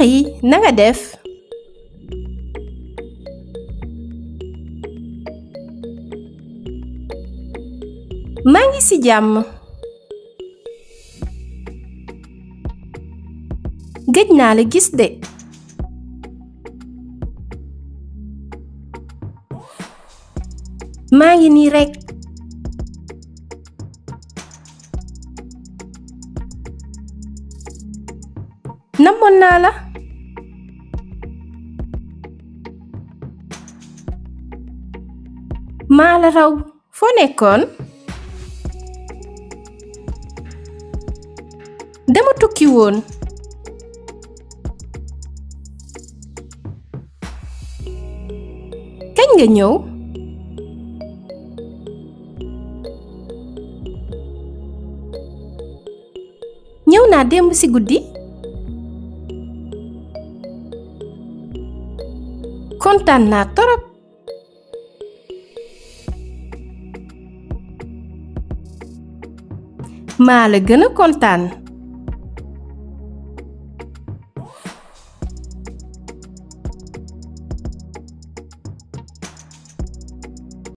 Marie na nga def maa ngi ci jàmm gëj naa la gis de maa ngi nii rekk namoon naa la maa la raw foo nekkoon dama tukki woon kañ nga ñëw ñëw naa démb ci guddi kontaan naa torop maa la gën a kontaan